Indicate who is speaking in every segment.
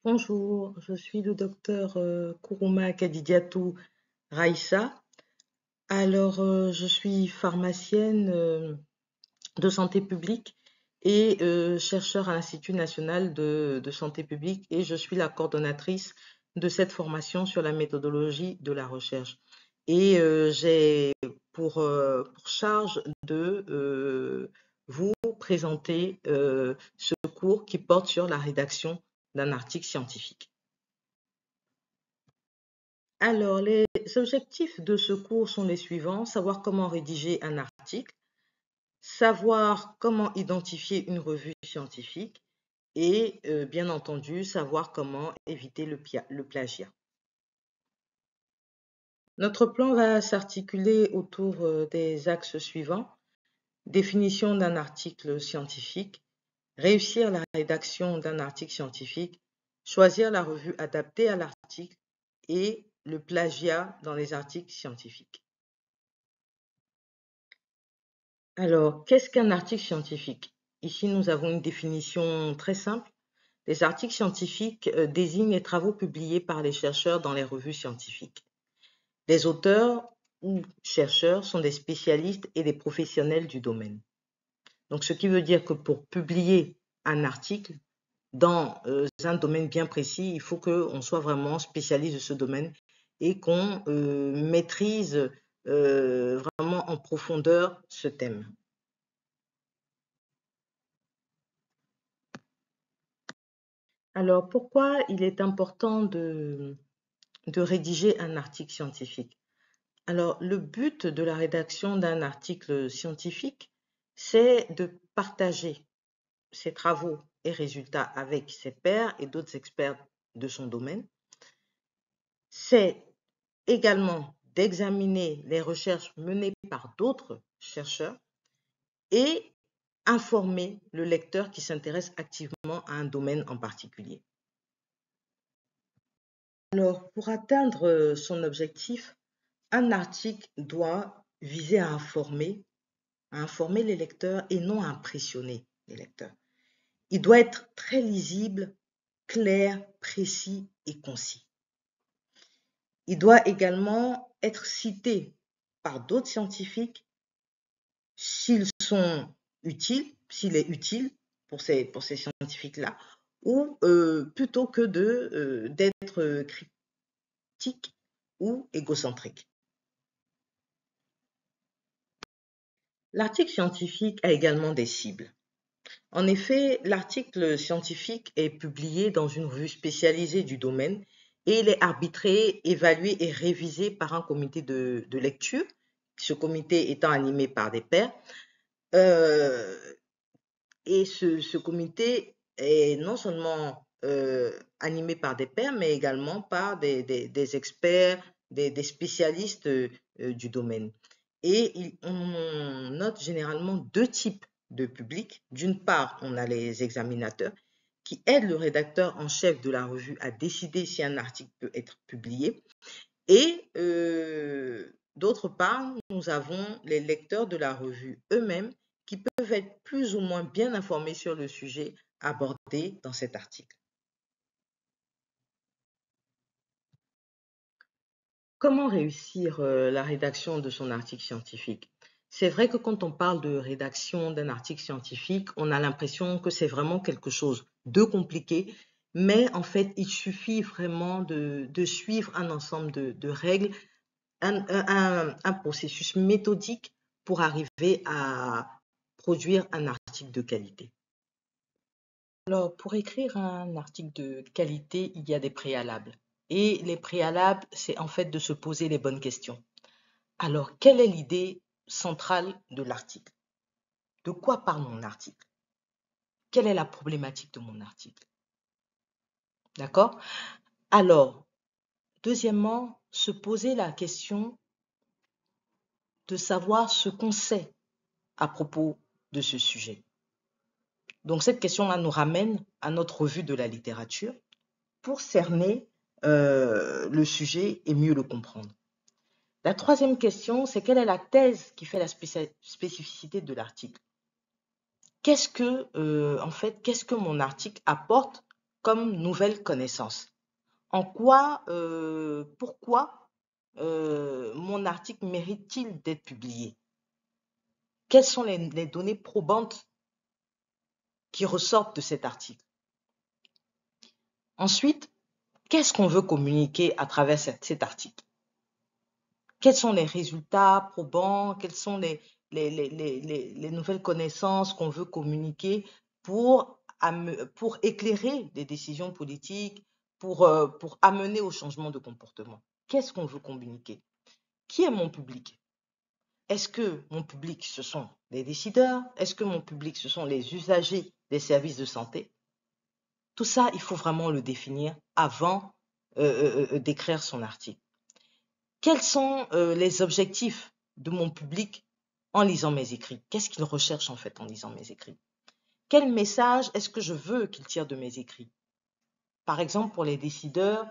Speaker 1: Bonjour, je suis le docteur Kourouma Kadidiatou Raïssa. Je suis pharmacienne de santé publique et chercheur à l'Institut national de santé publique et je suis la coordonnatrice de cette formation sur la méthodologie de la recherche. Et j'ai pour charge de vous présenter ce cours qui porte sur la rédaction d'un article scientifique. Alors, les objectifs de ce cours sont les suivants: savoir comment rédiger un article, savoir comment identifier une revue scientifique et, bien entendu, savoir comment éviter le plagiat. Notre plan va s'articuler autour des axes suivants: définition d'un article scientifique, réussir la rédaction d'un article scientifique, choisir la revue adaptée à l'article et le plagiat dans les articles scientifiques. Alors, qu'est-ce qu'un article scientifique? Ici, nous avons une définition très simple. Les articles scientifiques désignent les travaux publiés par les chercheurs dans les revues scientifiques. Les auteurs ou chercheurs sont des spécialistes et des professionnels du domaine. Donc, ce qui veut dire que pour publier un article dans un domaine bien précis, il faut qu'on soit vraiment spécialiste de ce domaine et qu'on maîtrise vraiment en profondeur ce thème. Alors, pourquoi il est important de rédiger un article scientifique? Alors, le but de la rédaction d'un article scientifique, c'est de partager ses travaux et résultats avec ses pairs et d'autres experts de son domaine. C'est également d'examiner les recherches menées par d'autres chercheurs et informer le lecteur qui s'intéresse activement à un domaine en particulier. Alors, pour atteindre son objectif, un article doit viser à informer les lecteurs et non à impressionner les lecteurs. Il doit être très lisible, clair, précis et concis. Il doit également être cité par d'autres scientifiques s'ils sont utiles, s'il est utile pour ces scientifiques-là, ou plutôt que d'être critique ou égocentrique. L'article scientifique a également des cibles. En effet, l'article scientifique est publié dans une revue spécialisée du domaine et il est arbitré, évalué et révisé par un comité de lecture, ce comité étant animé par des pairs. Et ce comité est non seulement animé par des pairs, mais également par des experts, des spécialistes du domaine. Et on note généralement deux types de public. D'une part, on a les examinateurs qui aident le rédacteur en chef de la revue à décider si un article peut être publié. Et d'autre part, nous avons les lecteurs de la revue eux-mêmes qui peuvent être plus ou moins bien informés sur le sujet abordé dans cet article. Comment réussir la rédaction de son article scientifique? C'est vrai que quand on parle de rédaction d'un article scientifique, on a l'impression que c'est vraiment quelque chose de compliqué, mais en fait, il suffit vraiment de suivre un ensemble de règles, un processus méthodique pour arriver à produire un article de qualité. Alors, pour écrire un article de qualité, il y a des préalables. Et les préalables, c'est en fait de se poser les bonnes questions. Alors, quelle est l'idée centrale de l'article? De quoi parle mon article? Quelle est la problématique de mon article? D'accord? Alors, deuxièmement, se poser la question de savoir ce qu'on sait à propos de ce sujet. Donc, cette question-là nous ramène à notre revue de la littérature pour cerner le sujet et mieux le comprendre. La troisième question, c'est quelle est la thèse qui fait la spécificité de l'article? Qu'est-ce que mon article apporte comme nouvelle connaissance? En quoi, pourquoi mon article mérite-t-il d'être publié? Quelles sont les données probantes qui ressortent de cet article? Ensuite, qu'est-ce qu'on veut communiquer à travers cet article? Quels sont les résultats probants? Quelles sont les nouvelles connaissances qu'on veut communiquer pour, pour éclairer des décisions politiques, pour amener au changement de comportement? Qu'est-ce qu'on veut communiquer? Qui est mon public? Est-ce que mon public, ce sont les décideurs? Est-ce que mon public, ce sont les usagers des services de santé? Tout ça, il faut vraiment le définir avant d'écrire son article. Quels sont les objectifs de mon public en lisant mes écrits? Qu'est-ce qu'il recherche en fait en lisant mes écrits? Quel message est-ce que je veux qu'il tire de mes écrits? Par exemple, pour les décideurs,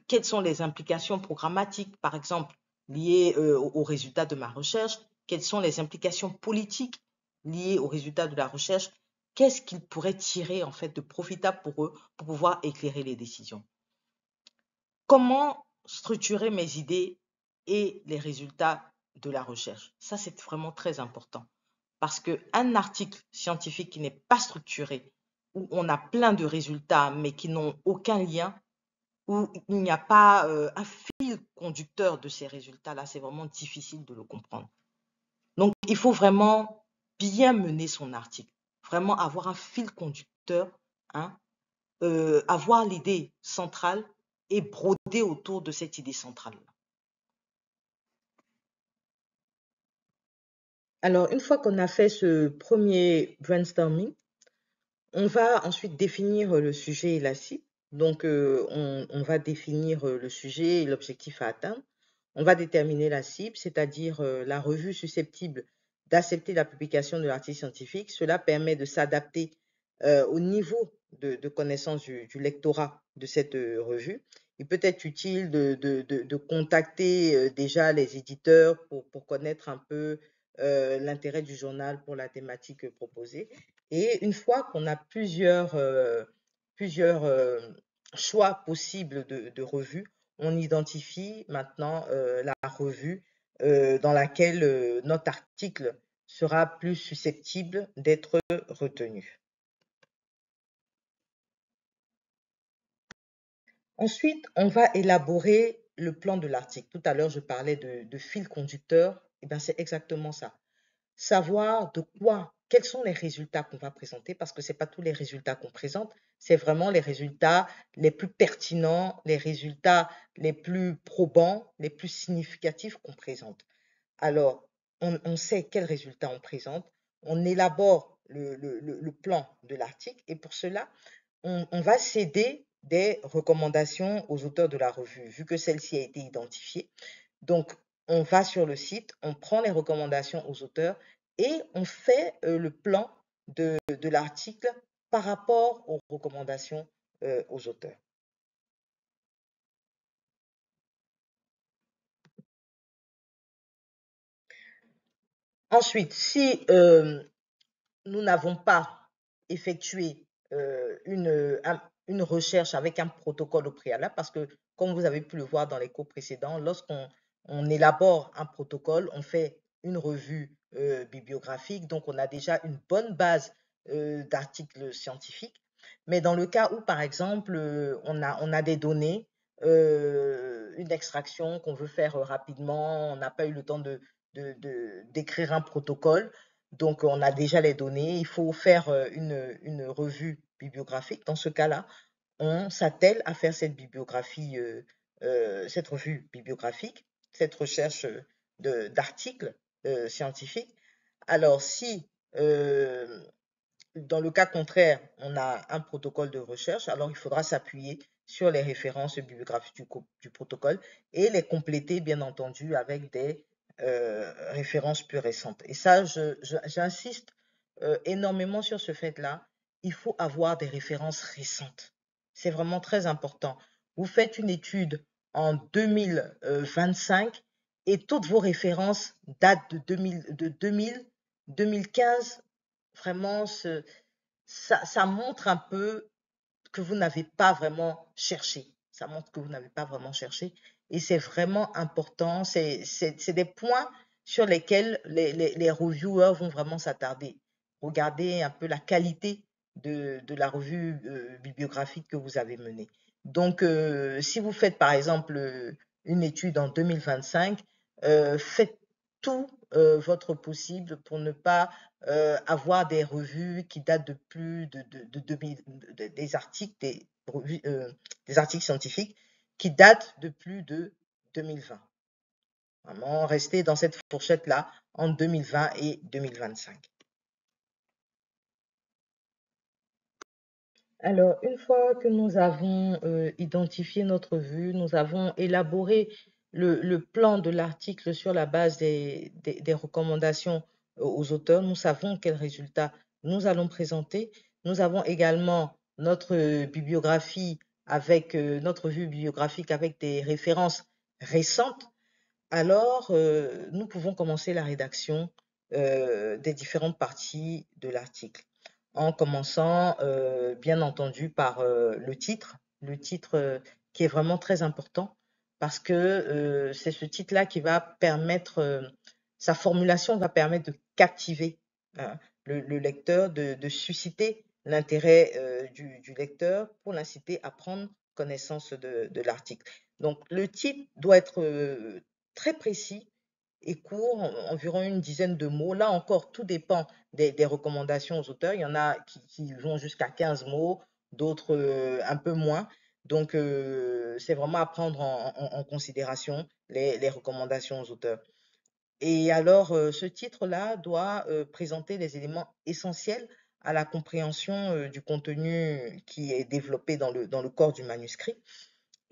Speaker 1: quelles sont les implications programmatiques, par exemple, liées aux résultats de ma recherche? Quelles sont les implications politiques liées aux résultats de la recherche? Qu'est-ce qu'ils pourraient tirer en fait de profitable pour eux pour pouvoir éclairer les décisions? Comment structurer mes idées et les résultats de la recherche? Ça, c'est vraiment très important. Parce qu'un article scientifique qui n'est pas structuré, où on a plein de résultats, mais qui n'ont aucun lien, où il n'y a pas un fil conducteur de ces résultats-là, c'est vraiment difficile de le comprendre. Donc, il faut vraiment bien mener son article, vraiment avoir un fil conducteur, hein, avoir l'idée centrale et broder autour de cette idée centrale. Alors, une fois qu'on a fait ce premier brainstorming, on va ensuite définir le sujet et la cible. Donc, on va définir le sujet et l'objectif à atteindre. On va déterminer la cible, c'est-à-dire la revue susceptible d'accepter la publication de l'article scientifique. Cela permet de s'adapter au niveau de connaissance du lectorat de cette revue. Il peut être utile de contacter déjà les éditeurs pour connaître un peu l'intérêt du journal pour la thématique proposée. Et une fois qu'on a plusieurs choix possibles de revues, on identifie maintenant la revue dans laquelle notre article sera plus susceptible d'être retenu. Ensuite, on va élaborer le plan de l'article. Tout à l'heure, je parlais de fil conducteur. Et bien, c'est exactement ça. Savoir de quoi, quels sont les résultats qu'on va présenter, parce que ce n'est pas tous les résultats qu'on présente, c'est vraiment les résultats les plus pertinents, les résultats les plus probants, les plus significatifs qu'on présente. Alors, on sait quels résultats on présente, on élabore le plan de l'article et pour cela, on va céder des recommandations aux auteurs de la revue, vu que celle-ci a été identifiée. Donc, on va sur le site, on prend les recommandations aux auteurs et on fait le plan de l'article par rapport aux recommandations aux auteurs. Ensuite, si nous n'avons pas effectué une recherche avec un protocole au préalable, parce que comme vous avez pu le voir dans les cours précédents, lorsqu'on élabore un protocole, on fait une revue bibliographique, donc on a déjà une bonne base d'articles scientifiques. Mais dans le cas où, par exemple, on a des données, une extraction qu'on veut faire rapidement, on n'a pas eu le temps d'écrire un protocole, donc, on a déjà les données. Il faut faire une revue bibliographique. Dans ce cas-là, on s'attelle à faire cette bibliographie, cette revue bibliographique, cette recherche d'articles scientifiques. Alors, si dans le cas contraire, on a un protocole de recherche, alors il faudra s'appuyer sur les références bibliographiques du protocole et les compléter, bien entendu, avec des références plus récentes. Et ça, j'insiste énormément sur ce fait-là. Il faut avoir des références récentes. C'est vraiment très important. Vous faites une étude en 2025 et toutes vos références datent de 2000, 2015. Vraiment, ça montre un peu que vous n'avez pas vraiment cherché. Ça montre que vous n'avez pas vraiment cherché. Et c'est vraiment important. C'est des points sur lesquels les reviewers vont vraiment s'attarder. Regardez un peu la qualité de la revue bibliographique que vous avez menée. Donc, si vous faites par exemple une étude en 2025, faites tout votre possible pour ne pas avoir des revues qui datent de plus de 2000, des articles, des articles scientifiques qui datent de plus de 2020. Vraiment, rester dans cette fourchette-là entre 2020 et 2025. Alors, une fois que nous avons identifié notre vue, nous avons élaboré le plan de l'article sur la base des recommandations aux auteurs, nous savons quels résultats nous allons présenter. Nous avons également notre bibliographie avec notre vue bibliographique avec des références récentes. Alors, nous pouvons commencer la rédaction des différentes parties de l'article en commençant bien entendu par le titre qui est vraiment très important parce que c'est ce titre-là qui va permettre, sa formulation va permettre de captiver hein, le lecteur, de susciter l'intérêt du lecteur pour l'inciter à prendre connaissance de l'article. Donc le titre doit être très précis et court, environ une dizaine de mots. Là encore, tout dépend des recommandations aux auteurs. Il y en a qui vont jusqu'à 15 mots, d'autres un peu moins. Donc, c'est vraiment à prendre en considération les recommandations aux auteurs. Et alors, ce titre-là doit présenter les éléments essentiels à la compréhension du contenu qui est développé dans le corps du manuscrit.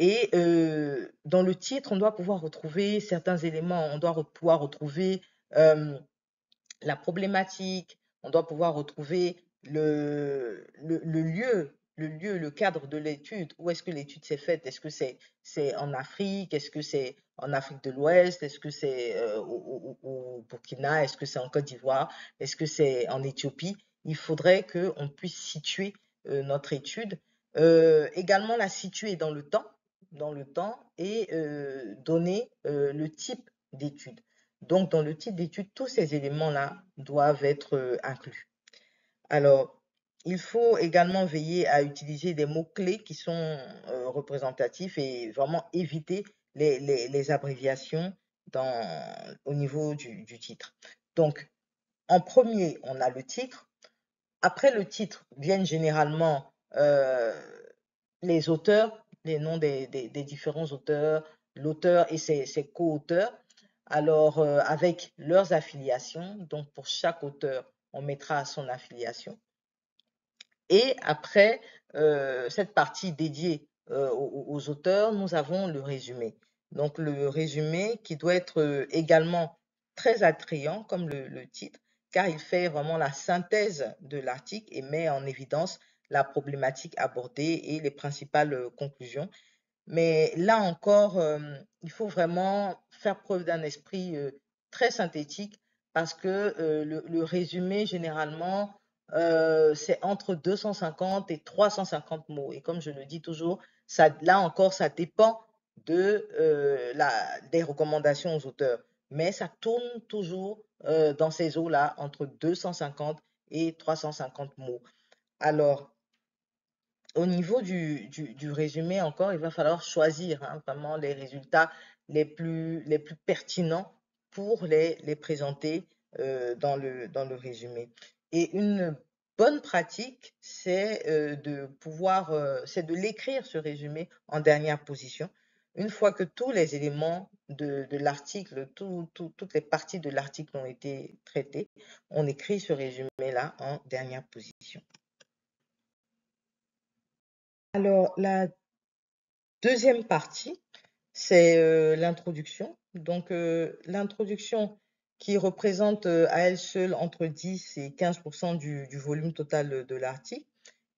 Speaker 1: Et dans le titre, on doit pouvoir retrouver certains éléments. On doit pouvoir retrouver la problématique, on doit pouvoir retrouver le lieu, le cadre de l'étude. Où est-ce que l'étude s'est faite? Est-ce que c'est en Afrique? Est-ce que c'est en Afrique de l'Ouest? Est-ce que c'est au Burkina? Est-ce que c'est en Côte d'Ivoire? Est-ce que c'est en Éthiopie? Il faudrait qu'on puisse situer notre étude. Également la situer dans le temps et donner le type d'étude. Donc, dans le titre d'étude, tous ces éléments-là doivent être inclus. Alors, il faut également veiller à utiliser des mots-clés qui sont représentatifs et vraiment éviter les abréviations au niveau du titre. Donc, en premier, on a le titre. Après le titre viennent généralement les auteurs, les noms des différents auteurs, l'auteur et ses co-auteurs. Alors, avec leurs affiliations, donc pour chaque auteur, on mettra son affiliation. Et après cette partie dédiée aux auteurs, nous avons le résumé. Donc, le résumé qui doit être également très attrayant, comme le titre, car il fait vraiment la synthèse de l'article et met en évidence la problématique abordée et les principales conclusions. Mais là encore, il faut vraiment faire preuve d'un esprit très synthétique parce que le résumé, généralement, c'est entre 250 et 350 mots. Et comme je le dis toujours, là encore, ça dépend des recommandations aux auteurs. Mais ça tourne toujours dans ces eaux-là, entre 250 et 350 mots. Alors, au niveau du résumé encore, il va falloir choisir vraiment les résultats les plus pertinents pour les présenter dans le résumé. Et une bonne pratique, c'est c'est de l'écrire, ce résumé, en dernière position. Une fois que tous les éléments de l'article, toutes les parties de l'article ont été traitées, on écrit ce résumé-là en dernière position. Alors, la deuxième partie, c'est l'introduction. Donc, l'introduction qui représente à elle seule entre 10 et 15% du volume total de l'article.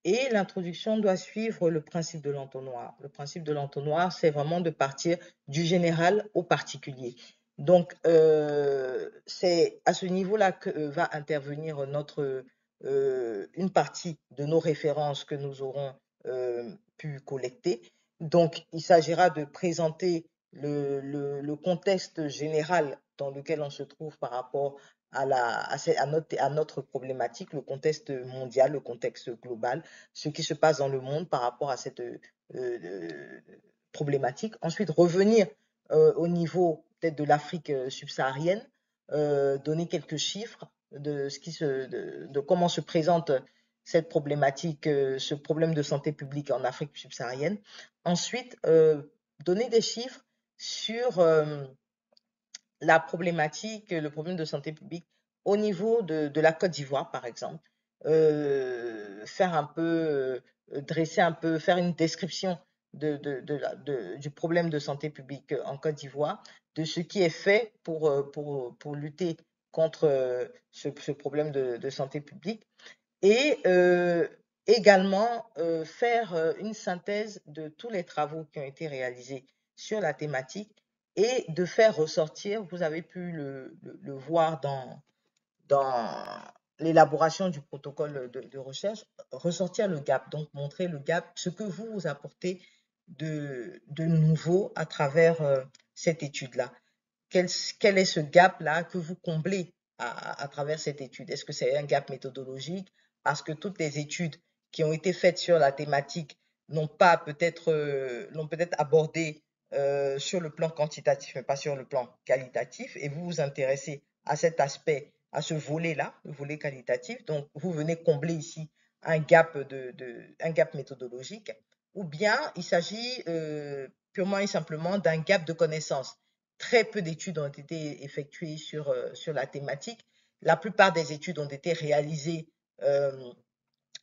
Speaker 1: Et l'introduction doit suivre le principe de l'entonnoir. Le principe de l'entonnoir, c'est vraiment de partir du général au particulier. Donc, c'est à ce niveau-là que va intervenir une partie de nos références que nous aurons pu collecter. Donc, il s'agira de présenter le contexte général dans lequel on se trouve par rapport à notre problématique, le contexte mondial, le contexte global, ce qui se passe dans le monde par rapport à cette problématique. Ensuite, revenir au niveau peut-être de l'Afrique subsaharienne, donner quelques chiffres de comment se présente cette problématique, ce problème de santé publique en Afrique subsaharienne. Ensuite, donner des chiffres sur la problématique, le problème de santé publique au niveau de la Côte d'Ivoire, par exemple. Faire un peu, dresser un peu, faire une description du problème de santé publique en Côte d'Ivoire, de ce qui est fait pour lutter contre ce problème de santé publique et également faire une synthèse de tous les travaux qui ont été réalisés sur la thématique et de faire ressortir, vous avez pu le voir dans l'élaboration du protocole de recherche, ressortir le gap, donc montrer le gap, ce que vous apportez de nouveau à travers cette étude-là. Quel est ce gap-là que vous comblez à travers cette étude? Est-ce que c'est un gap méthodologique? Parce que toutes les études qui ont été faites sur la thématique l'ont peut-être abordé sur le plan quantitatif, mais pas sur le plan qualitatif, et vous vous intéressez à cet aspect, à ce volet-là, le volet qualitatif. Donc, vous venez combler ici un gap, un gap méthodologique, ou bien il s'agit purement et simplement d'un gap de connaissances. Très peu d'études ont été effectuées sur la thématique. La plupart des études ont été réalisées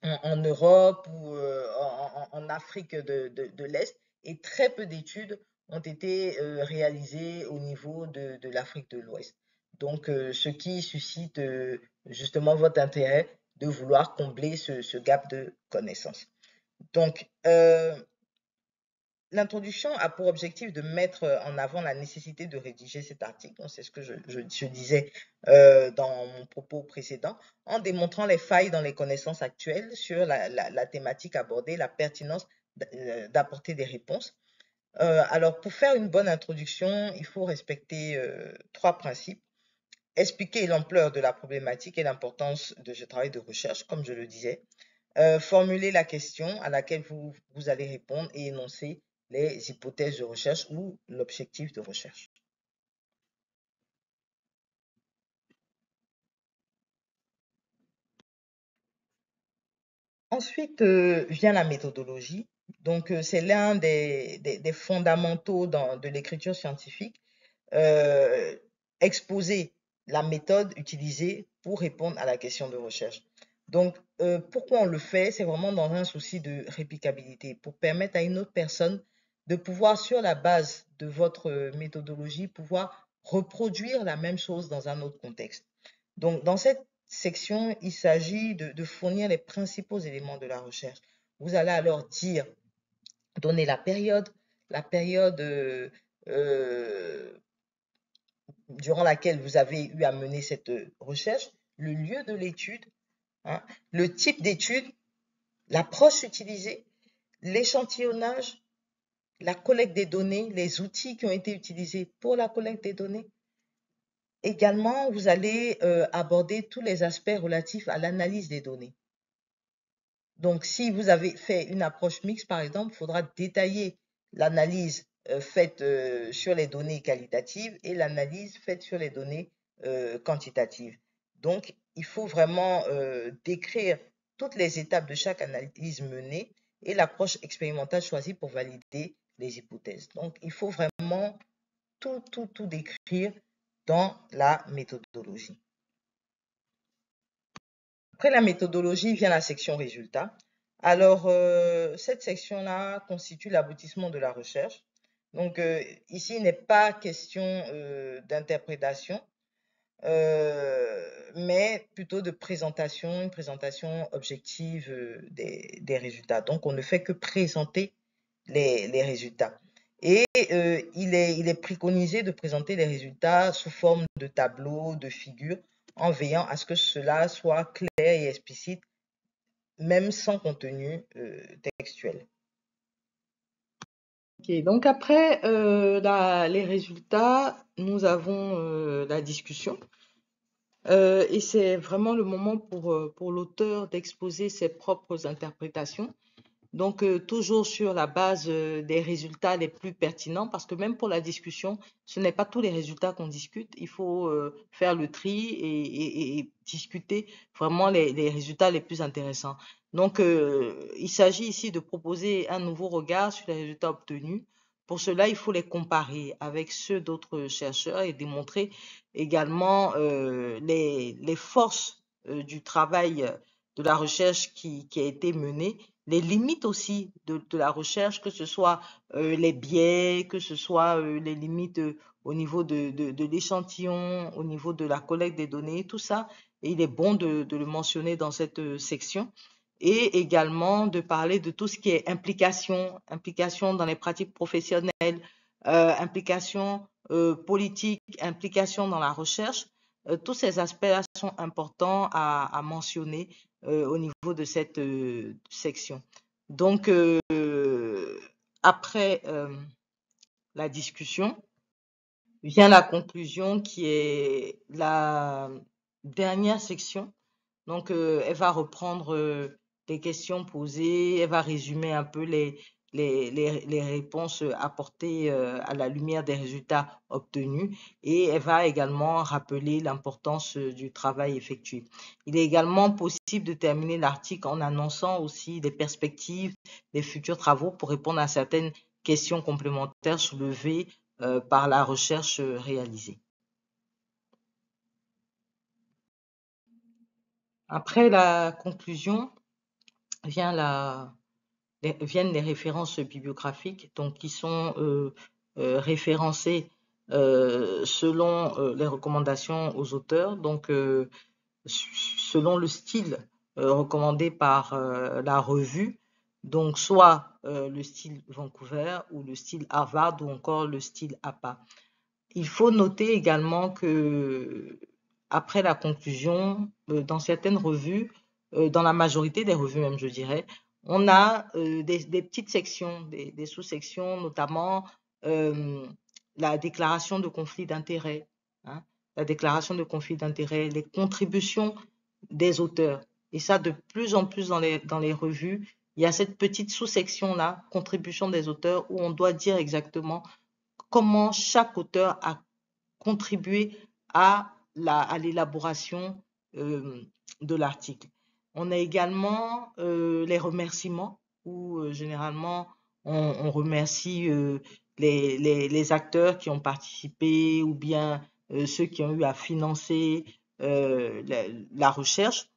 Speaker 1: en Europe ou en Afrique de l'Est, et très peu d'études ont été réalisées au niveau de l'Afrique de l'Ouest. Donc, ce qui suscite justement votre intérêt de vouloir combler ce gap de connaissances. Donc, l'introduction a pour objectif de mettre en avant la nécessité de rédiger cet article, c'est ce que je disais dans mon propos précédent, en démontrant les failles dans les connaissances actuelles sur la thématique abordée, la pertinence d'apporter des réponses. Alors, pour faire une bonne introduction, il faut respecter trois principes. Expliquer l'ampleur de la problématique et l'importance de ce travail de recherche, comme je le disais. Formuler la question à laquelle vous allez répondre et énoncer les hypothèses de recherche ou l'objectif de recherche. Ensuite vient la méthodologie. Donc, c'est l'un des fondamentaux de l'écriture scientifique. Exposer la méthode utilisée pour répondre à la question de recherche. Donc, pourquoi on le fait? C'est vraiment dans un souci de réplicabilité, pour permettre à une autre personne de pouvoir, sur la base de votre méthodologie, pouvoir reproduire la même chose dans un autre contexte. Donc, dans cette section, il s'agit de fournir les principaux éléments de la recherche. Vous allez alors donner la période durant laquelle vous avez eu à mener cette recherche, le lieu de l'étude, hein, le type d'étude, l'approche utilisée, l'échantillonnage, la collecte des données, les outils qui ont été utilisés pour la collecte des données. Également, vous allez aborder tous les aspects relatifs à l'analyse des données. Donc, si vous avez fait une approche mixte, par exemple, il faudra détailler l'analyse faite sur les données qualitatives et l'analyse faite sur les données quantitatives. Donc, il faut vraiment décrire toutes les étapes de chaque analyse menée et l'approche expérimentale choisie pour valider les hypothèses. Donc, il faut vraiment tout décrire dans la méthodologie. Après la méthodologie vient la section résultats. Alors, cette section-là constitue l'aboutissement de la recherche. Donc, ici, il n'est pas question d'interprétation, mais plutôt de présentation, une présentation objective des résultats. Donc, on ne fait que présenter les résultats. Et il est préconisé de présenter les résultats sous forme de tableaux, de figures, en veillant à ce que cela soit clair et explicite même sans contenu textuel. Ok, donc après les résultats, nous avons la discussion. Et c'est vraiment le moment pour l'auteur d'exposer ses propres interprétations. Donc, toujours sur la base des résultats les plus pertinents, parce que même pour la discussion, ce n'est pas tous les résultats qu'on discute. Il faut faire le tri et discuter vraiment les résultats les plus intéressants. Donc, il s'agit ici de proposer un nouveau regard sur les résultats obtenus. Pour cela, il faut les comparer avec ceux d'autres chercheurs et démontrer également les forces du travail de la recherche qui a été menée, les limites aussi de la recherche, que ce soit les biais, que ce soit les limites au niveau de l'échantillon, au niveau de la collecte des données, tout ça. Et il est bon de le mentionner dans cette section. Et également de parler de tout ce qui est implication dans les pratiques professionnelles, implication politique, implication dans la recherche. Tous ces aspects-là sont importants à mentionner au niveau de cette section. Donc, après la discussion, vient la conclusion qui est la dernière section. Donc, elle va reprendre les questions posées, elle va résumer un peu les réponses apportées à la lumière des résultats obtenus et elle va également rappeler l'importance du travail effectué. Il est également possible de terminer l'article en annonçant aussi des perspectives des futurs travaux pour répondre à certaines questions complémentaires soulevées par la recherche réalisée. Après la conclusion, viennent les références bibliographiques, donc qui sont référencées selon les recommandations aux auteurs, donc selon le style recommandé par la revue, donc soit le style Vancouver ou le style Harvard ou encore le style APA. Il faut noter également que après la conclusion, dans certaines revues, dans la majorité des revues même, je dirais, on a des petites sections, des sous-sections, notamment la déclaration de conflit d'intérêts, hein, la déclaration de conflit d'intérêts, les contributions des auteurs. Et ça, de plus en plus dans les revues, il y a cette petite sous-section-là, contribution des auteurs, où on doit dire exactement comment chaque auteur a contribué à l'élaboration de l'article. On a également les remerciements où généralement on remercie les acteurs qui ont participé ou bien ceux qui ont eu à financer la recherche.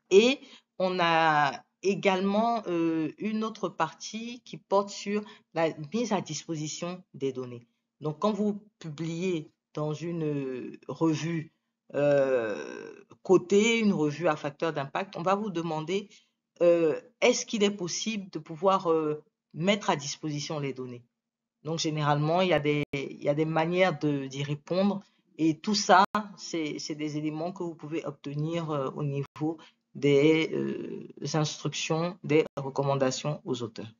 Speaker 1: Et on a également une autre partie qui porte sur la mise à disposition des données. Donc, quand vous publiez dans une revue cotée, une revue à facteur d'impact, on va vous demander est-ce qu'il est possible de pouvoir mettre à disposition les données. Donc, généralement, il y a des manières d'y répondre et tout ça, c'est des éléments que vous pouvez obtenir au niveau des instructions, des recommandations aux auteurs.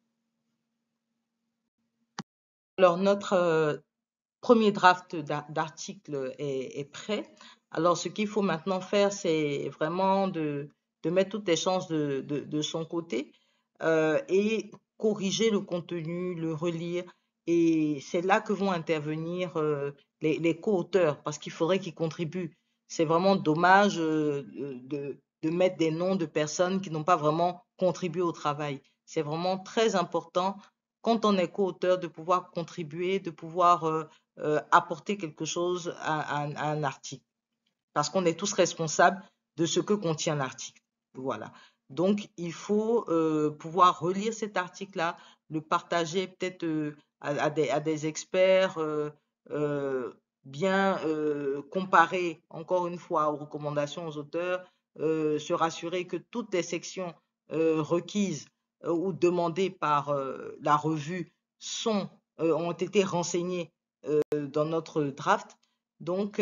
Speaker 1: Alors, notre premier draft d'article est prêt. Alors, ce qu'il faut maintenant faire, c'est vraiment de mettre toutes les chances de son côté et corriger le contenu, le relire. Et c'est là que vont intervenir les co-auteurs, parce qu'il faudrait qu'ils contribuent. C'est vraiment dommage de mettre des noms de personnes qui n'ont pas vraiment contribué au travail. C'est vraiment très important, quand on est co-auteur, de pouvoir contribuer, de pouvoir apporter quelque chose à un article. Parce qu'on est tous responsables de ce que contient l'article. Voilà. Donc, il faut pouvoir relire cet article-là, le partager peut-être à des experts, bien comparer encore une fois aux recommandations aux auteurs, se rassurer que toutes les sections requises ou demandées par la revue ont été renseignées dans notre draft. Donc,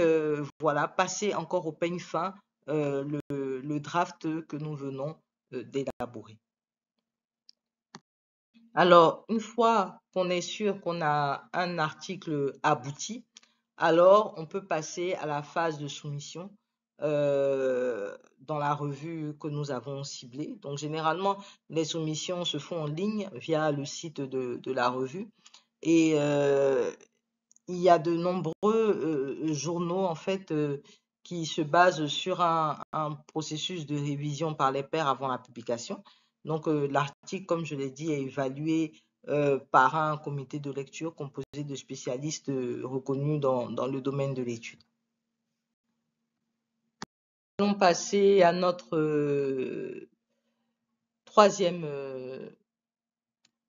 Speaker 1: voilà, passer encore au peigne fin le draft que nous venons d'élaborer. Alors, une fois qu'on est sûr qu'on a un article abouti, alors on peut passer à la phase de soumission dans la revue que nous avons ciblée. Donc, généralement, les soumissions se font en ligne via le site de la revue. Et il y a de nombreux journaux, en fait, qui se basent sur un processus de révision par les pairs avant la publication. Donc, l'article, comme je l'ai dit, est évalué par un comité de lecture composé de spécialistes reconnus dans le domaine de l'étude. Nous allons passer à notre troisième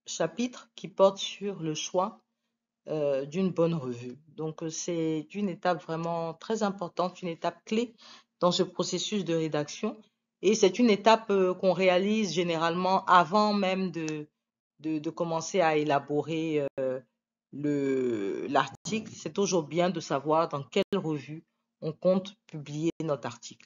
Speaker 1: chapitre qui porte sur le choix d'une bonne revue. Donc, c'est une étape vraiment très importante, une étape clé dans ce processus de rédaction. Et c'est une étape qu'on réalise généralement avant même de commencer à élaborer l'article. C'est toujours bien de savoir dans quelle revue on compte publier notre article.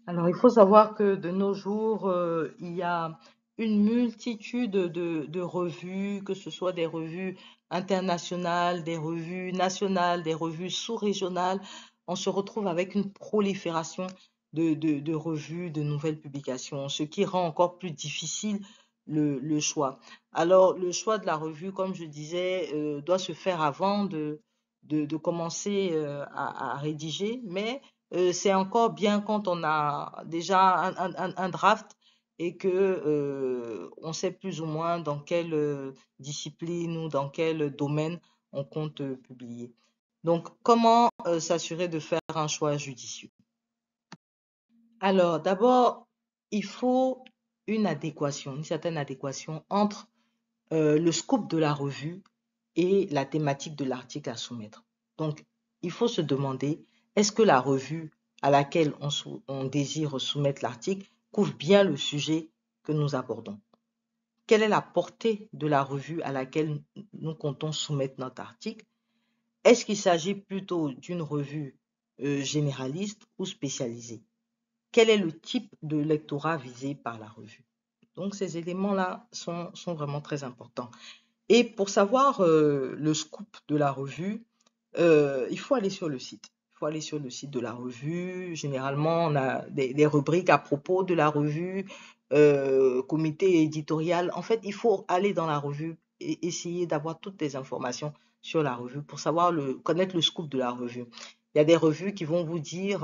Speaker 1: Alors, il faut savoir que de nos jours, il y a une multitude de revues, que ce soit des revues internationales, des revues nationales, des revues sous-régionales. On se retrouve avec une prolifération de revues, de nouvelles publications, ce qui rend encore plus difficile le choix. Alors, le choix de la revue, comme je disais, doit se faire avant de commencer à rédiger, mais c'est encore bien quand on a déjà un draft et que on sait plus ou moins dans quelle discipline ou dans quel domaine on compte publier. Donc, comment s'assurer de faire un choix judicieux? Alors, d'abord, il faut une certaine adéquation entre le scope de la revue et la thématique de l'article à soumettre. Donc, il faut se demander, est-ce que la revue à laquelle on désire soumettre l'article couvre bien le sujet que nous abordons? Quelle est la portée de la revue à laquelle nous comptons soumettre notre article? Est-ce qu'il s'agit plutôt d'une revue généraliste ou spécialisée? Quel est le type de lectorat visé par la revue? Donc, ces éléments-là sont vraiment très importants. Et pour savoir le scoop de la revue, il faut aller sur le site. Il faut aller sur le site de la revue. Généralement, on a des rubriques à propos de la revue, comité éditorial. En fait, il faut aller dans la revue et essayer d'avoir toutes les informations sur la revue pour savoir connaître le scoop de la revue. Il y a des revues qui vont vous dire,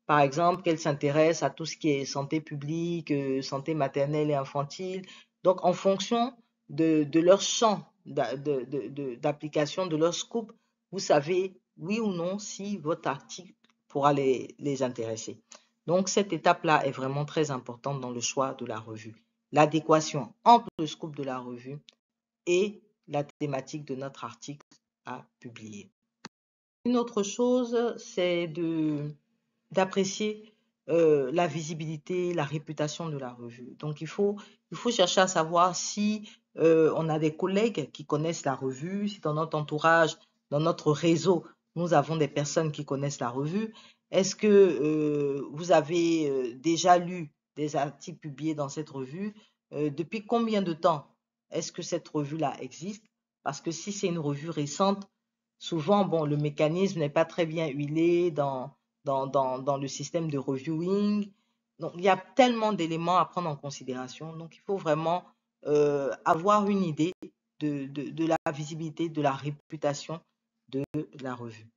Speaker 1: par exemple, qu'elles s'intéressent à tout ce qui est santé publique, santé maternelle et infantile. Donc, en fonction de leur champ d'application, de leur scoop, vous savez, oui ou non, si votre article pourra les intéresser. Donc, cette étape-là est vraiment très importante dans le choix de la revue. L'adéquation entre le scoop de la revue et la thématique de notre article à publier. Une autre chose, c'est d'apprécier la visibilité, la réputation de la revue. Donc, il faut chercher à savoir si on a des collègues qui connaissent la revue, si dans notre entourage, dans notre réseau, nous avons des personnes qui connaissent la revue. Est-ce que vous avez déjà lu des articles publiés dans cette revue? Depuis combien de temps est-ce que cette revue-là existe? Parce que si c'est une revue récente, souvent, bon, le mécanisme n'est pas très bien huilé dans le système de reviewing. Donc, il y a tellement d'éléments à prendre en considération. Donc, il faut vraiment avoir une idée de la visibilité, de la réputation de la revue.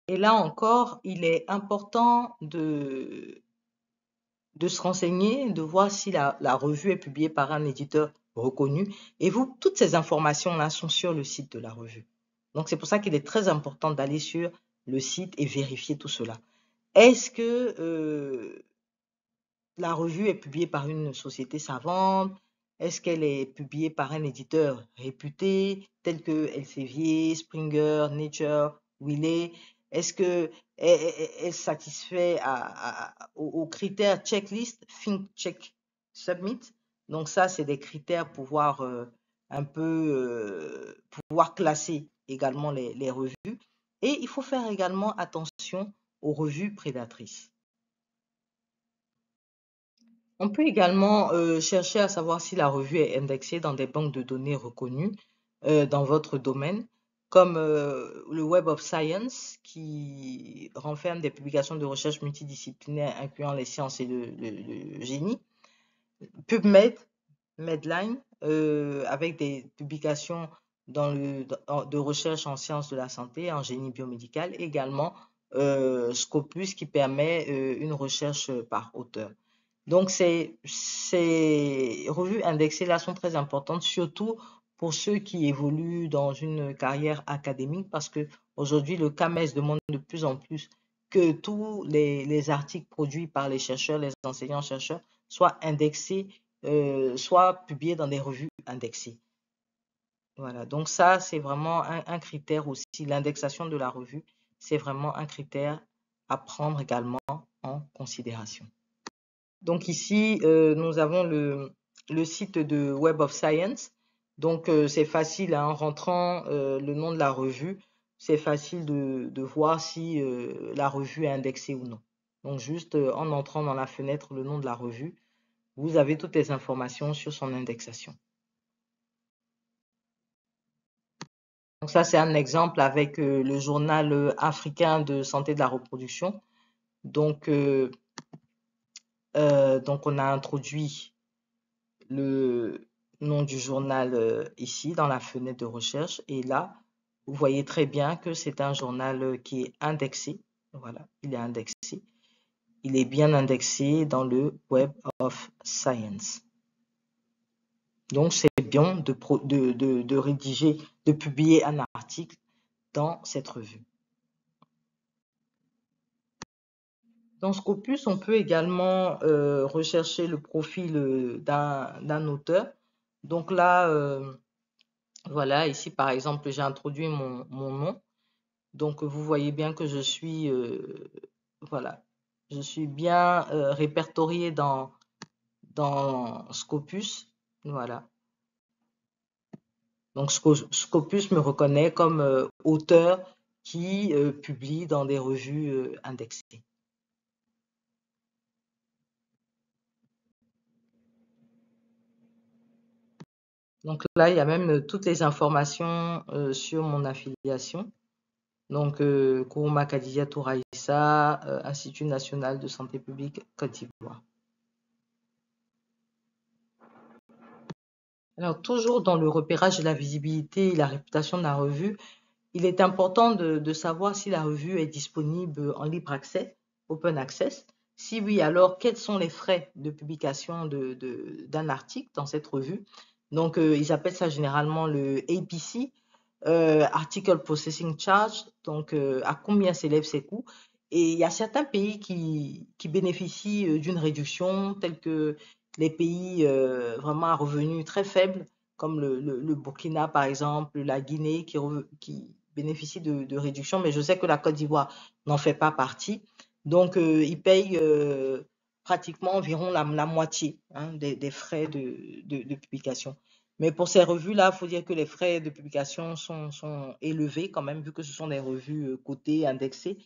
Speaker 1: Et là encore, il est important de se renseigner, de voir si la revue est publiée par un éditeur reconnu. Et vous, toutes ces informations-là sont sur le site de la revue. Donc, c'est pour ça qu'il est très important d'aller sur le site et vérifier tout cela. Est-ce que la revue est publiée par une société savante? Est-ce qu'elle est publiée par un éditeur réputé, tel que Elsevier, Springer, Nature, Wiley? Est-ce qu'elle satisfait aux critères checklist, Think, Check, Submit? Donc ça, c'est des critères pour pouvoir pouvoir classer également les revues. Et il faut faire également attention aux revues prédatrices. On peut également chercher à savoir si la revue est indexée dans des banques de données reconnues dans votre domaine, comme le Web of Science, qui renferme des publications de recherche multidisciplinaires incluant les sciences et le génie. PubMed, Medline, avec des publications de recherche en sciences de la santé, en génie biomédical, également Scopus qui permet une recherche par auteur. Donc, ces revues indexées-là sont très importantes, surtout pour ceux qui évoluent dans une carrière académique, parce que aujourd'hui, le CAMES demande de plus en plus que tous les articles produits par les chercheurs, les enseignants-chercheurs, soient indexés, soient publiés dans des revues indexées. Voilà, donc ça, c'est vraiment un critère aussi. L'indexation de la revue, c'est vraiment un critère à prendre également en considération. Donc ici, nous avons le site de Web of Science. Donc c'est facile, en rentrant le nom de la revue, c'est facile de voir si la revue est indexée ou non. Donc juste en entrant dans la fenêtre le nom de la revue, vous avez toutes les informations sur son indexation. Donc ça, c'est un exemple avec le journal africain de santé de la reproduction. Donc on a introduit le nom du journal ici dans la fenêtre de recherche. Et là, vous voyez très bien que c'est un journal qui est indexé. Voilà, il est indexé. Il est bien indexé dans le Web of Science. Donc, c'est bien de rédiger, de publier un article dans cette revue. Dans Scopus, on peut également rechercher le profil d'un auteur. Donc là, voilà, ici par exemple, j'ai introduit mon nom. Donc vous voyez bien que je suis, voilà, je suis bien répertorié dans Scopus. Voilà. Donc Scopus me reconnaît comme auteur qui publie dans des revues indexées. Donc là, il y a même toutes les informations sur mon affiliation. Donc, Kourouma Kadidia Touraïssa, Institut national de santé publique Côte d'Ivoire. Alors, toujours dans le repérage de la visibilité et la réputation de la revue, il est important de savoir si la revue est disponible en libre accès, open access. Si oui, alors quels sont les frais de publication d'un article dans cette revue? Donc, ils appellent ça généralement le APC, Article Processing Charge. Donc, à combien s'élèvent ces coûts? Et il y a certains pays qui bénéficient d'une réduction, tels que les pays vraiment à revenus très faibles, comme le Burkina par exemple, la Guinée qui bénéficient de réductions, mais je sais que la Côte d'Ivoire n'en fait pas partie. Donc, ils payent pratiquement environ la moitié des frais de publication. Mais pour ces revues-là, il faut dire que les frais de publication sont élevés quand même, vu que ce sont des revues cotées, indexées.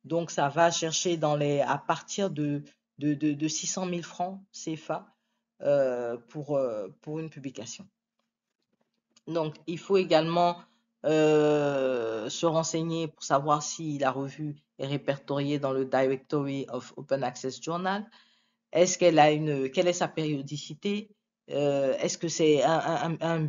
Speaker 1: Donc, ça va chercher à partir de 600 000 francs CFA pour une publication. Donc, il faut également se renseigner pour savoir si la revue est répertoriée dans le Directory of Open Access Journal. Quelle est sa périodicité? Est-ce que c'est un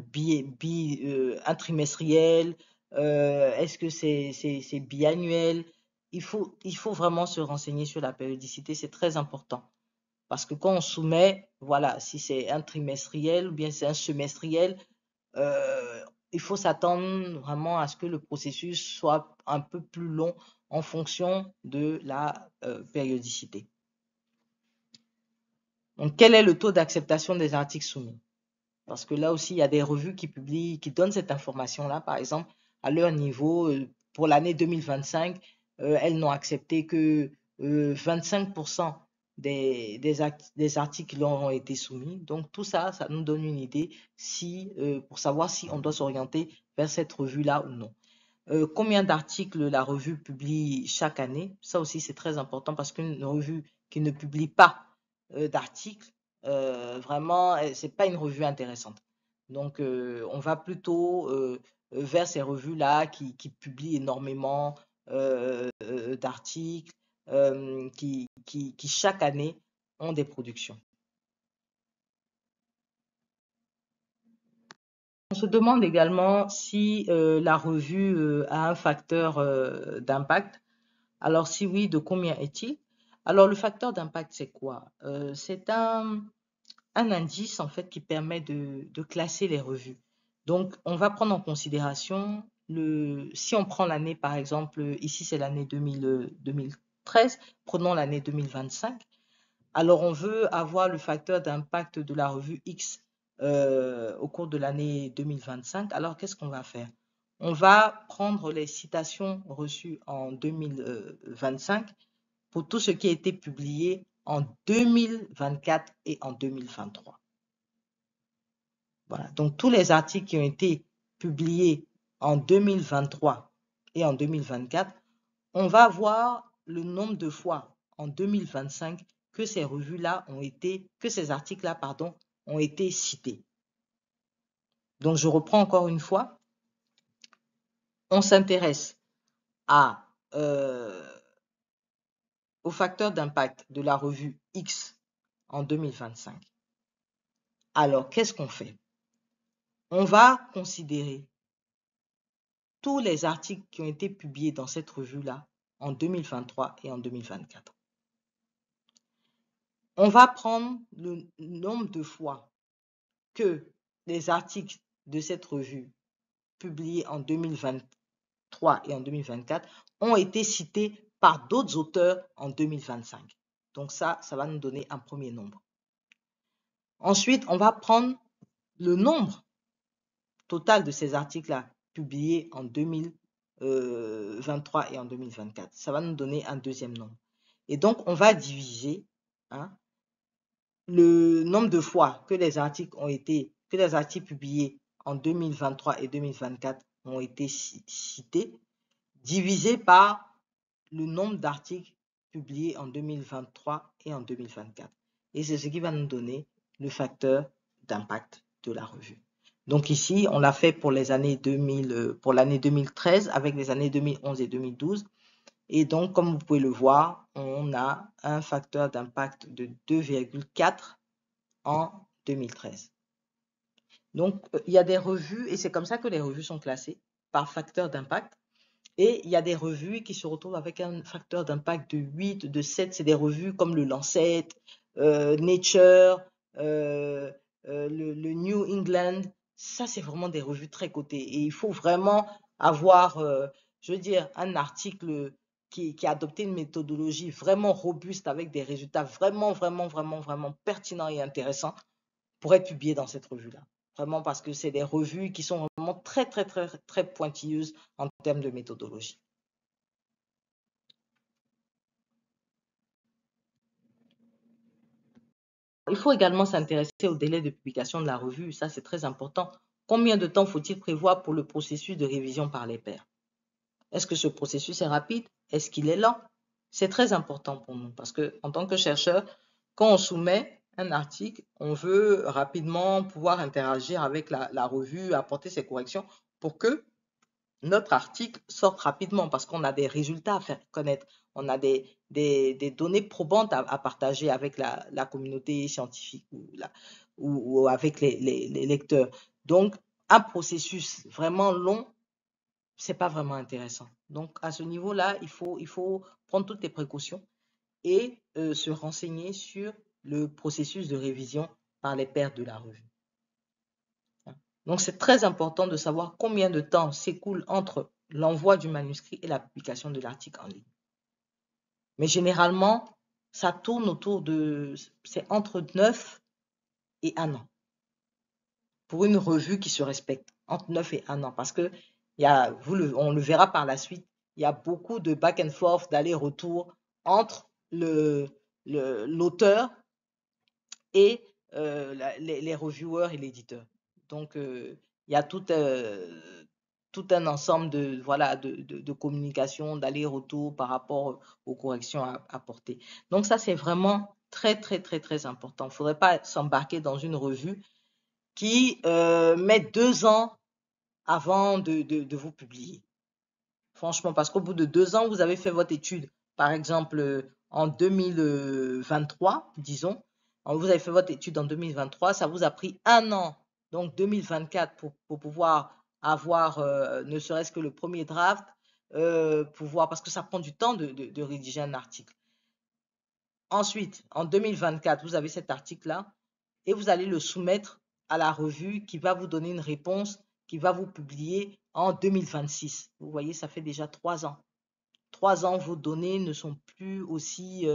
Speaker 1: trimestriel? Est-ce que c'est biannuel? Il faut vraiment se renseigner sur la périodicité, c'est très important. Parce que quand on soumet, voilà, si c'est un trimestriel ou bien c'est un semestriel, il faut s'attendre vraiment à ce que le processus soit un peu plus long en fonction de la périodicité. Donc, quel est le taux d'acceptation des articles soumis? Parce que là aussi, il y a des revues qui donnent cette information-là. Par exemple, à leur niveau, pour l'année 2025, elles n'ont accepté que 25% des articles qui ont été soumis. Donc, tout ça, ça nous donne une idée pour savoir si on doit s'orienter vers cette revue-là ou non. Combien d'articles la revue publie chaque année? Ça aussi, c'est très important parce qu'une revue qui ne publie pas d'articles, vraiment, c'est pas une revue intéressante. Donc, on va plutôt vers ces revues-là qui publient énormément d'articles, qui chaque année ont des productions. On se demande également si la revue a un facteur d'impact. Alors, si oui, de combien est-il? Alors, le facteur d'impact, c'est quoi? C'est un indice, en fait, qui permet de classer les revues. Donc, on va prendre en considération si on prend l'année, par exemple, ici, c'est l'année 2013, prenons l'année 2025. Alors, on veut avoir le facteur d'impact de la revue X au cours de l'année 2025. Alors, qu'est-ce qu'on va faire? On va prendre les citations reçues en 2025 pour tout ce qui a été publié en 2024 et en 2023. Voilà. Donc, tous les articles qui ont été publiés en 2023 et en 2024, on va voir le nombre de fois en 2025 que ces revues-là ont été, que ces articles-là, pardon, ont été cités. Donc, je reprends encore une fois. On s'intéresse au facteur d'impact de la revue X en 2025. Alors, qu'est-ce qu'on fait? On va considérer tous les articles qui ont été publiés dans cette revue-là en 2023 et en 2024. On va prendre le nombre de fois que les articles de cette revue publiés en 2023 et en 2024 ont été cités par d'autres auteurs en 2025. Donc ça va nous donner un premier nombre. Ensuite, on va prendre le nombre total de ces articles-là publiés en 2023 et en 2024. Ça va nous donner un deuxième nombre. Et donc, on va diviser le nombre de fois que les articles publiés en 2023 et 2024 ont été cités, divisé par le nombre d'articles publiés en 2023 et en 2024. Et c'est ce qui va nous donner le facteur d'impact de la revue. Donc ici, on l'a fait pour les années pour l'année 2013 avec les années 2011 et 2012. Et donc, comme vous pouvez le voir, on a un facteur d'impact de 2,4 en 2013. Donc, il y a des revues, et c'est comme ça que les revues sont classées par facteur d'impact. Et il y a des revues qui se retrouvent avec un facteur d'impact de 8, de 7. C'est des revues comme le Lancet, Nature, le New England. Ça, c'est vraiment des revues très cotées. Et il faut vraiment avoir, je veux dire, un article qui a adopté une méthodologie vraiment robuste avec des résultats vraiment, vraiment, vraiment, vraiment pertinents et intéressants pour être publié dans cette revue-là. Vraiment parce que c'est des revues qui sont vraiment très, très, très, très pointilleuses en termes de méthodologie. Il faut également s'intéresser au délai de publication de la revue. Ça, c'est très important. Combien de temps faut-il prévoir pour le processus de révision par les pairs? Est-ce que ce processus est rapide? Est-ce qu'il est lent? C'est très important pour nous parce que, en tant que chercheur, quand on soumet un article, on veut rapidement pouvoir interagir avec la revue, apporter ses corrections pour que notre article sorte rapidement parce qu'on a des résultats à faire connaître, on a des données probantes à partager avec la communauté scientifique ou avec les lecteurs. Donc, un processus vraiment long, c'est pas vraiment intéressant. Donc, à ce niveau-là, il faut prendre toutes les précautions et se renseigner sur le processus de révision par les pairs de la revue. Donc, c'est très important de savoir combien de temps s'écoule entre l'envoi du manuscrit et la publication de l'article en ligne. Mais généralement, ça tourne c'est entre 9 et 1 an. Pour une revue qui se respecte, entre 9 et 1 an. Parce que, on le verra par la suite, il y a beaucoup de back and forth, d'aller-retour entre l'auteur et les reviewers et l'éditeur. Donc, il y a tout un ensemble de communication, d'aller-retour par rapport aux corrections à apporter. Donc, ça, c'est vraiment très, très, très, très important. Il ne faudrait pas s'embarquer dans une revue qui met 2 ans avant de vous publier. Franchement, parce qu'au bout de 2 ans, vous avez fait votre étude, par exemple, en 2023, disons. Vous avez fait votre étude en 2023, ça vous a pris 1 an, donc 2024, pour pouvoir avoir ne serait-ce que le premier draft, parce que ça prend du temps de rédiger un article. Ensuite, en 2024, vous avez cet article-là et vous allez le soumettre à la revue qui va vous donner une réponse, qui va vous publier en 2026. Vous voyez, ça fait déjà 3 ans. 3 ans, vos données ne sont plus aussi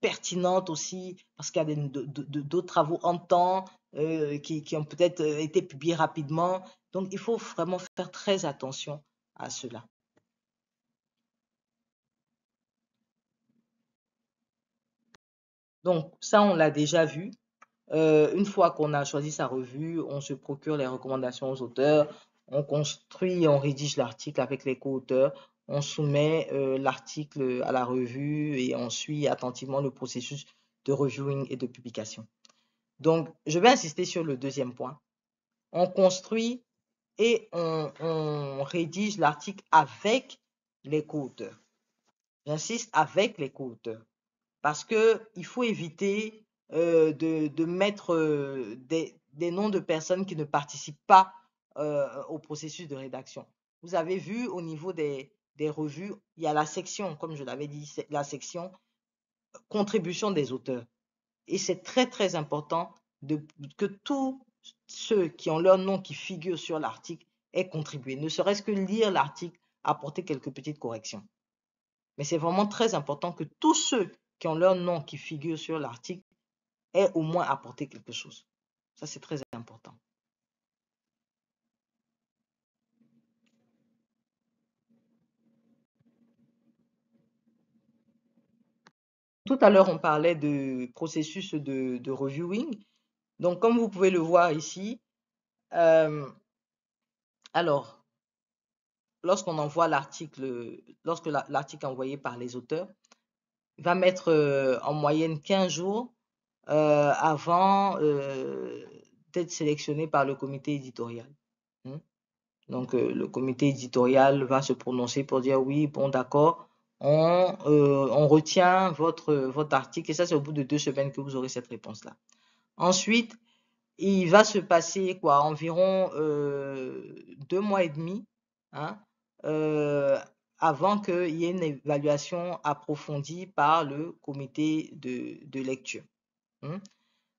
Speaker 1: pertinentes aussi parce qu'il y a d'autres travaux en temps qui ont peut-être été publiés rapidement. Donc, il faut vraiment faire très attention à cela. Donc, ça, on l'a déjà vu. Une fois qu'on a choisi sa revue, on se procure les recommandations aux auteurs, on construit, on rédige l'article avec les co-auteurs, on soumet l'article à la revue et on suit attentivement le processus de reviewing et de publication. Donc, je vais insister sur le deuxième point. On construit et on rédige l'article avec les co-auteurs. J'insiste, avec les co-auteurs. Parce qu'il faut éviter de mettre des noms de personnes qui ne participent pas au processus de rédaction. Vous avez vu au niveau des revues, il y a la section, comme je l'avais dit, la section contribution des auteurs. Et c'est très, très important que tous ceux qui ont leur nom qui figure sur l'article aient contribué. Ne serait-ce que lire l'article, apporter quelques petites corrections. Mais c'est vraiment très important que tous ceux qui ont leur nom qui figure sur l'article aient au moins apporté quelque chose. Ça, c'est très important. Tout à l'heure, on parlait de processus de reviewing. Donc, comme vous pouvez le voir ici, alors, lorsqu'on envoie l'article, lorsque l'article est envoyé par les auteurs, il va mettre en moyenne 15 jours avant d'être sélectionné par le comité éditorial. Donc, le comité éditorial va se prononcer pour dire oui, bon, d'accord, on retient votre article et ça, c'est au bout de 2 semaines que vous aurez cette réponse-là. Ensuite, il va se passer quoi, environ 2 mois et demi hein, avant qu'il y ait une évaluation approfondie par le comité de lecture.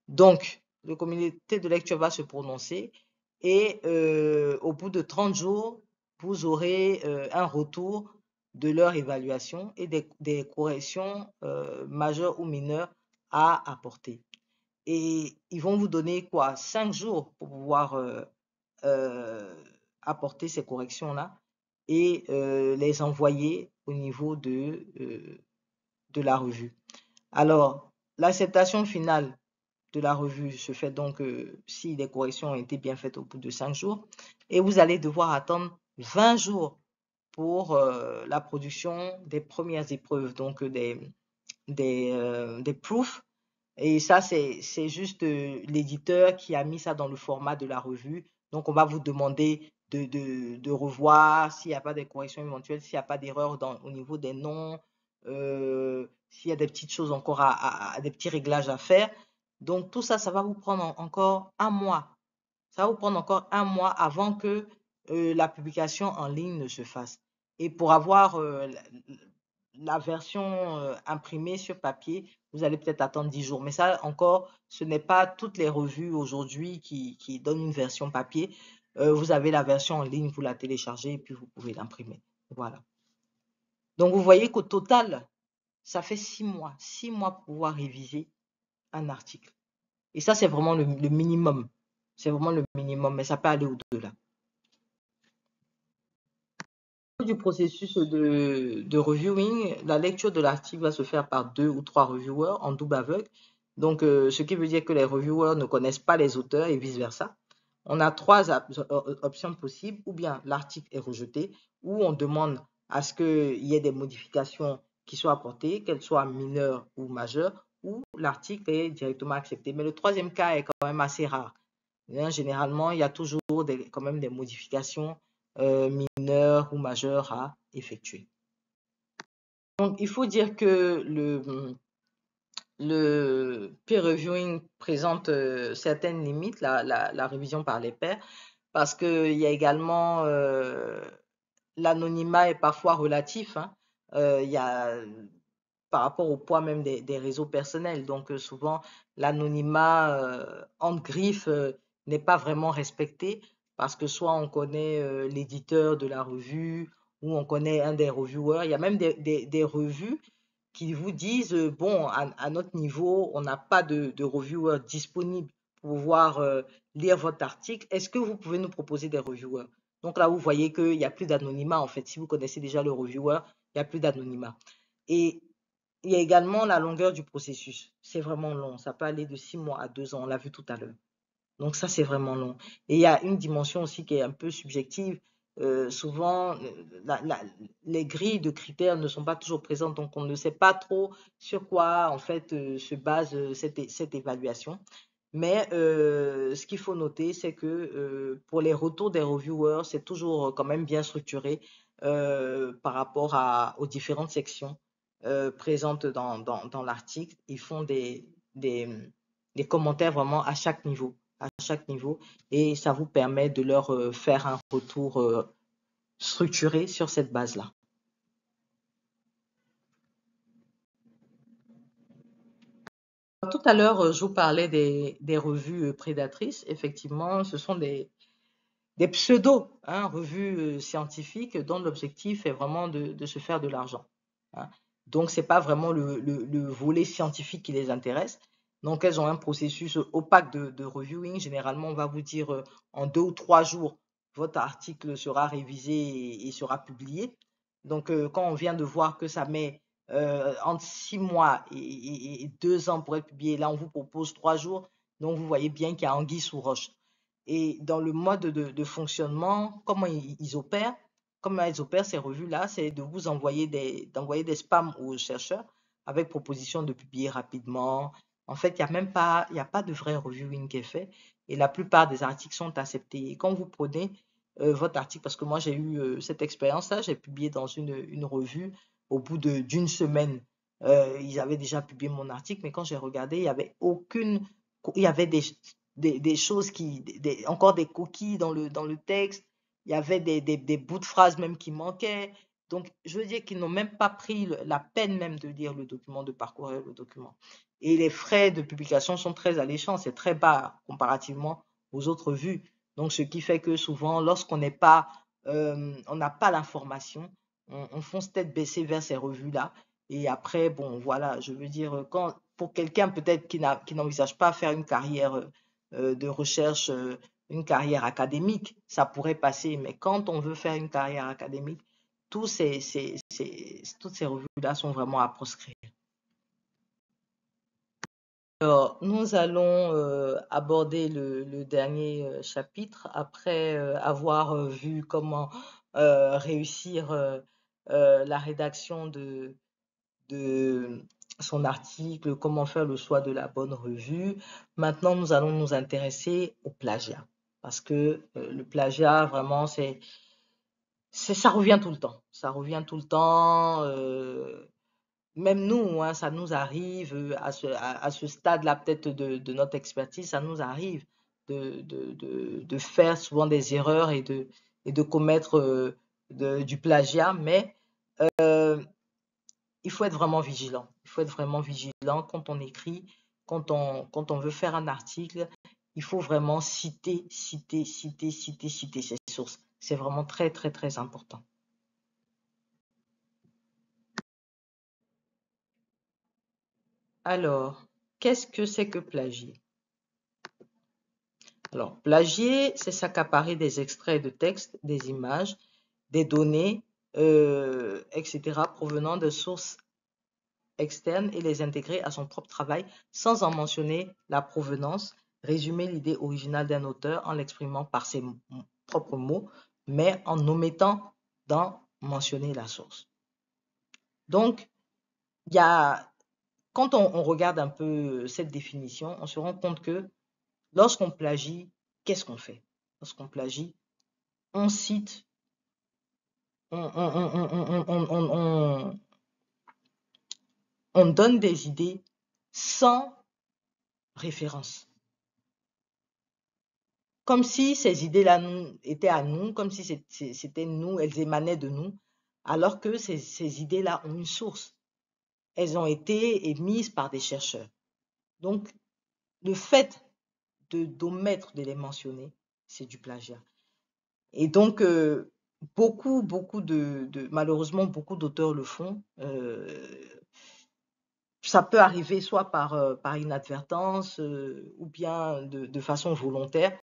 Speaker 1: Donc, le comité de lecture va se prononcer et au bout de 30 jours, vous aurez un retour de leur évaluation et des corrections majeures ou mineures à apporter. Et ils vont vous donner quoi? 5 jours pour pouvoir apporter ces corrections-là et les envoyer au niveau de la revue. Alors, l'acceptation finale de la revue se fait donc si les corrections ont été bien faites au bout de 5 jours. Et vous allez devoir attendre 20 jours pour la production des premières épreuves, donc des proofs. Et ça, c'est juste l'éditeur qui a mis ça dans le format de la revue. Donc, on va vous demander de revoir s'il n'y a pas de corrections éventuelles, s'il n'y a pas d'erreur au niveau des noms, s'il y a des petites choses encore des petits réglages à faire. Donc, tout ça, ça va vous prendre encore 1 mois. Ça va vous prendre encore 1 mois avant que la publication en ligne ne se fasse. Et pour avoir la version imprimée sur papier, vous allez peut-être attendre 10 jours. Mais ça, encore, ce n'est pas toutes les revues aujourd'hui qui donnent une version papier. Vous avez la version en ligne, vous la téléchargez et puis vous pouvez l'imprimer. Voilà. Donc, vous voyez qu'au total, ça fait 6 mois. 6 mois pour pouvoir réviser un article. Et ça, c'est vraiment le minimum. C'est vraiment le minimum, mais ça peut aller au-delà. Du processus de reviewing, la lecture de l'article va se faire par 2 ou 3 reviewers en double aveugle. Donc, ce qui veut dire que les reviewers ne connaissent pas les auteurs et vice-versa. On a 3 options possibles, ou bien l'article est rejeté, ou on demande à ce qu'il y ait des modifications qui soit apportée, qu'elle soit mineure ou majeure, ou l'article est directement accepté. Mais le troisième cas est quand même assez rare. Généralement, il y a toujours quand même des modifications mineures ou majeures à effectuer. Donc, il faut dire que le peer reviewing présente certaines limites, la révision par les pairs, parce qu'il y a également l'anonymat est parfois relatif. Il y a par rapport au poids même des réseaux personnels. Donc, souvent, l'anonymat entre griffes n'est pas vraiment respecté parce que soit on connaît l'éditeur de la revue ou on connaît un des reviewers. Il y a même des revues qui vous disent, bon, à notre niveau, on n'a pas de reviewer disponible pour pouvoir lire votre article. Est-ce que vous pouvez nous proposer des reviewers? Donc là, vous voyez qu'il n'y a plus d'anonymat. En fait, si vous connaissez déjà le reviewer, il n'y a plus d'anonymat. Et il y a également la longueur du processus. C'est vraiment long. Ça peut aller de 6 mois à 2 ans. On l'a vu tout à l'heure. Donc ça, c'est vraiment long. Et il y a une dimension aussi qui est un peu subjective. Souvent, les grilles de critères ne sont pas toujours présentes, donc on ne sait pas trop sur quoi en fait se base cette évaluation. Mais ce qu'il faut noter, c'est que pour les retours des reviewers, c'est toujours quand même bien structuré par rapport aux différentes sections présentes dans l'article. Ils font des commentaires vraiment à chaque niveau et ça vous permet de leur faire un retour structuré sur cette base-là. Tout à l'heure, je vous parlais des revues prédatrices. Effectivement, ce sont des pseudo-revues scientifiques dont l'objectif est vraiment de se faire de l'argent. Donc, ce n'est pas vraiment le volet scientifique qui les intéresse. Donc, elles ont un processus opaque de reviewing. Généralement, on va vous dire en 2 ou 3 jours, votre article sera révisé et sera publié. Donc, quand on vient de voir que ça met entre 6 mois et 2 ans pour être publié, là, on vous propose 3 jours. Donc, vous voyez bien qu'il y a anguille sous roche. Et dans le mode de fonctionnement, comment ils opèrent, ces revues-là, c'est de vous envoyer d'envoyer des spams aux chercheurs avec proposition de publier rapidement. En fait, il n'y a pas de vrai reviewing qui est fait et la plupart des articles sont acceptés. Et quand vous prenez votre article, parce que moi j'ai eu cette expérience-là, j'ai publié dans une revue au bout d'une semaine. Ils avaient déjà publié mon article, mais quand j'ai regardé, il y avait il y avait des choses encore des coquilles dans le texte. Il y avait des bouts de phrases même qui manquaient. Donc, je veux dire qu'ils n'ont même pas pris la peine même de lire le document, de parcourir le document. Et les frais de publication sont très alléchants, c'est très bas comparativement aux autres vues. Donc, ce qui fait que souvent, lorsqu'on n'est pas, on n'a pas l'information, on fonce tête baissée vers ces revues-là. Et après, bon, voilà, je veux dire, pour quelqu'un peut-être qui n'envisage pas faire une carrière de recherche, une carrière académique, ça pourrait passer. Mais quand on veut faire une carrière académique, toutes ces revues-là sont vraiment à proscrire. Alors, nous allons aborder le dernier chapitre après avoir vu comment réussir la rédaction de son article, comment faire le choix de la bonne revue. Maintenant, nous allons nous intéresser au plagiat. Parce que le plagiat, vraiment, ça revient tout le temps. Ça revient tout le temps. Même nous, ça nous arrive à ce stade-là, peut-être de notre expertise, ça nous arrive de faire souvent des erreurs et de commettre du plagiat, mais il faut être vraiment vigilant. Il faut être vraiment vigilant quand on écrit, quand on veut faire un article. Il faut vraiment citer ses sources. C'est vraiment très, très, très important. Alors, qu'est-ce que c'est que plagier? Alors, plagier, c'est s'accaparer des extraits de texte, des images, des données, etc., provenant de sources externes et les intégrer à son propre travail sans en mentionner la provenance, résumer l'idée originale d'un auteur en l'exprimant par ses propres mots, mais en omettant d'en mentionner la source. Donc, il y a, quand on regarde un peu cette définition, on se rend compte que lorsqu'on plagie, qu'est-ce qu'on fait? Lorsqu'on plagie, on cite, on donne des idées sans référence. Comme si ces idées-là étaient à nous, comme si c'était nous, elles émanaient de nous, alors que ces idées-là ont une source. Elles ont été émises par des chercheurs. Donc, le fait d'omettre de les mentionner, c'est du plagiat. Et donc, malheureusement, beaucoup d'auteurs le font. Ça peut arriver soit par inadvertance ou bien de façon volontaire.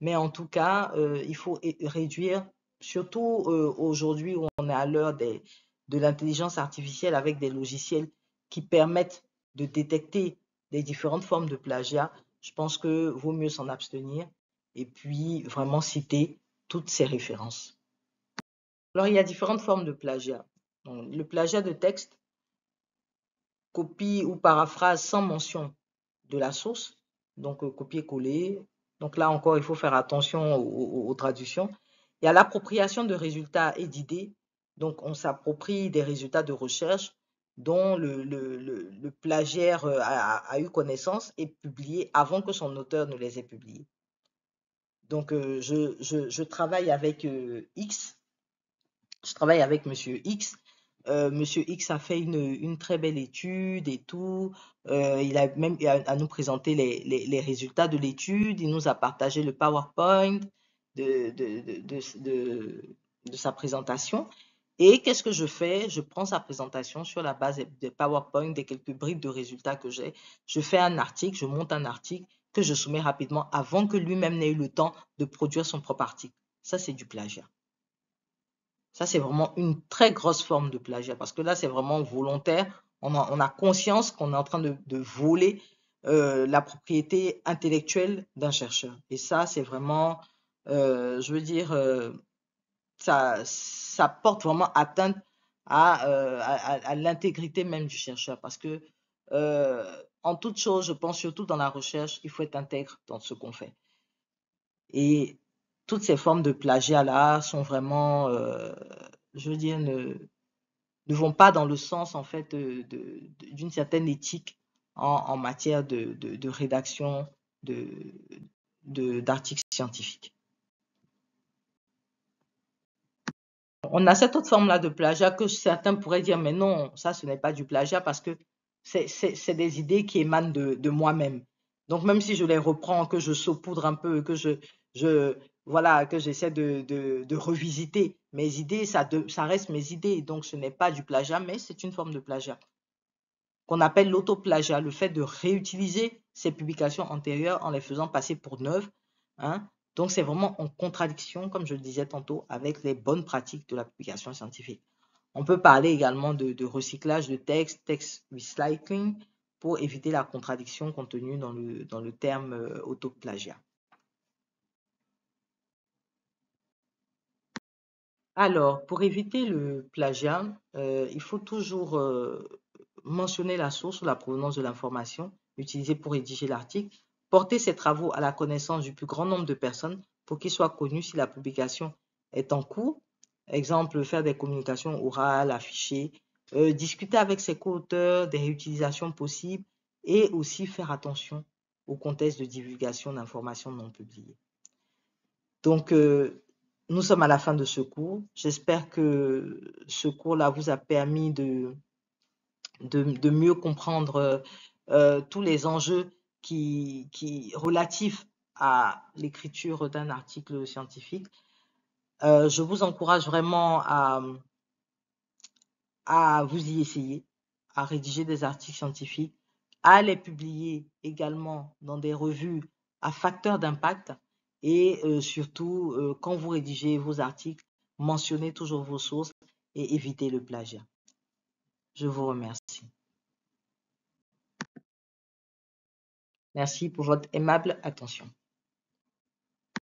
Speaker 1: Mais en tout cas, il faut réduire, surtout aujourd'hui où on est à l'heure de l'intelligence artificielle avec des logiciels qui permettent de détecter les différentes formes de plagiat. Je pense que vaut mieux s'en abstenir et puis vraiment citer toutes ces références. Alors, il y a différentes formes de plagiat. Donc, le plagiat de texte, copie ou paraphrase sans mention de la source, donc copier-coller. Donc là encore, il faut faire attention aux traductions. Il y a l'appropriation de résultats et d'idées. Donc on s'approprie des résultats de recherche dont le plagiaire a eu connaissance et publié avant que son auteur ne les ait publiés. Donc je travaille avec X, je travaille avec Monsieur X. Monsieur X a fait une très belle étude et tout. Il a même à nous présenter les résultats de l'étude. Il nous a partagé le PowerPoint de, de, de, de, de, de sa présentation. Et qu'est-ce que je fais? Je prends sa présentation sur la base des PowerPoint, des quelques bribes de résultats que j'ai. Je fais un article, je monte un article que je soumets rapidement avant que lui-même n'ait eu le temps de produire son propre article. Ça, c'est du plagiat. Ça, c'est vraiment une très grosse forme de plagiat parce que là, c'est vraiment volontaire. On a conscience qu'on est en train de voler la propriété intellectuelle d'un chercheur. Et ça, c'est vraiment, je veux dire, ça porte vraiment atteinte à l'intégrité même du chercheur parce que, en toute chose, je pense surtout dans la recherche, il faut être intègre dans ce qu'on fait. Et toutes ces formes de plagiat-là sont vraiment, je veux dire, ne vont pas dans le sens, en fait, d'une certaine éthique en matière de rédaction d'articles scientifiques. On a cette autre forme-là de plagiat que certains pourraient dire, mais non, ça, ce n'est pas du plagiat parce que c'est des idées qui émanent de moi-même. Donc, même si je les reprends, que je saupoudre un peu, voilà, que j'essaie de revisiter mes idées, ça reste mes idées. Donc, ce n'est pas du plagiat, mais c'est une forme de plagiat qu'on appelle l'autoplagiat, le fait de réutiliser ces publications antérieures en les faisant passer pour neuves. Hein. Donc, c'est vraiment en contradiction, comme je le disais tantôt, avec les bonnes pratiques de la publication scientifique. On peut parler également de recyclage de texte, text recycling, pour éviter la contradiction contenue dans le terme autoplagiat. Alors, pour éviter le plagiat, il faut toujours mentionner la source ou la provenance de l'information utilisée pour rédiger l'article, porter ses travaux à la connaissance du plus grand nombre de personnes pour qu'il soit connu si la publication est en cours. Exemple, faire des communications orales, affichées, discuter avec ses co-auteurs des réutilisations possibles et aussi faire attention au contexte de divulgation d'informations non publiées. Donc, nous sommes à la fin de ce cours. J'espère que ce cours-là vous a permis de mieux comprendre tous les enjeux relatifs à l'écriture d'un article scientifique. Je vous encourage vraiment à vous y essayer, à rédiger des articles scientifiques, à les publier également dans des revues à facteur d'impact et surtout, quand vous rédigez vos articles, mentionnez toujours vos sources et évitez le plagiat. Je vous remercie. Merci pour votre aimable attention.